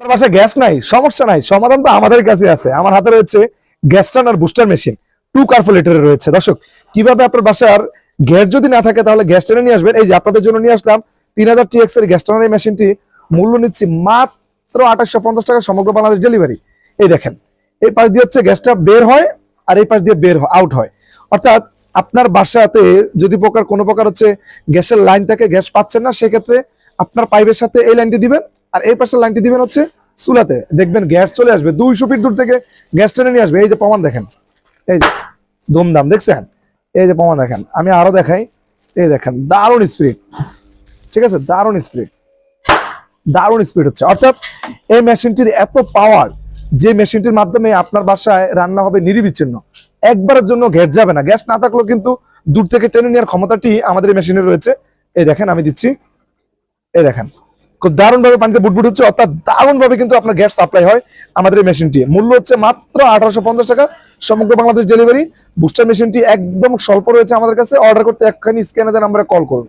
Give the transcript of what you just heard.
আপনার বাসায় গ্যাস নাই, সমস্যা নাই, সমাধান তো আমাদের কাছে আছে। আমার হাতে রয়েছে গ্যাস টার্নার বুস্টার মেশিন 2 কার্বোরেটরের রয়েছে। দর্শক, কিভাবে আপনার বাসার গ্যাস যদি না থাকে তাহলে গ্যাস টেনে নিয়ে আসবেন। এই যে আপনাদের জন্য নিয়ে আসলাম 3000 TX এর গ্যাস টার্নার মেশিনটি। মূল্য নিচ্ছি মাত্র 2850 টাকা, সমগ্র বাংলাদেশ ডেলিভারি। এই দেখেন, এই পাশ দিয়ে হচ্ছে গ্যাসটা বের হয় আর এই পাশ দিয়ে আউট হয়। অর্থাৎ আপনার বাসাতে যদি কোনো প্রকার হচ্ছে গ্যাসের লাইন থাকে, গ্যাস পাচ্ছেন না, সেক্ষেত্রে আপনার পাইপের সাথে এই লাইনটি দিবেন আর এই পাশের লাইনটি দিবেন হচ্ছে চুলাতে। দেখবেন গ্যাস চলে আসবে, 200 ফিট দূর থেকে গ্যাস টেনে নিয়ে আসবে। এই যে প্রমাণ দেখেন, এই যে ধুমধাম দেখছেন, এই যে প্রমাণ দেখেন। আমি আরো দেখাই, এই দেখেন দারুণ স্পিড, ঠিক আছে, দারুণ স্পিড, দারুণ স্পিড হচ্ছে। অর্থাৎ এই মেশিনটির এত পাওয়ার যে মেশিনটির মাধ্যমে আপনার বাসায় রান্না হবে নিরবিচ্ছিন্ন, একবারের জন্য গ্যাস যাবে না। গ্যাস না থাকলেও কিন্তু দূর থেকে টেনে নেওয়ার ক্ষমতাটি আমাদের এই মেশিনে রয়েছে। এই দেখেন আমি দিচ্ছি, এই দেখেন খুব দারুণ ভাবে পানিতে বুটবুট হচ্ছে। অর্থাৎ দারুণ ভাবে কিন্তু আপনার গ্যাস সাপ্লাই হয় আমাদের এই মেশিনটি। মূল্য হচ্ছে মাত্র 1850 টাকা, সমগ্র বাংলাদেশ ডেলিভারি। বুস্টার মেশিনটি একদম স্বল্প রয়েছে আমাদের কাছে। অর্ডার করতে একখানি স্ক্যানে দেন, আমরা কল করুন।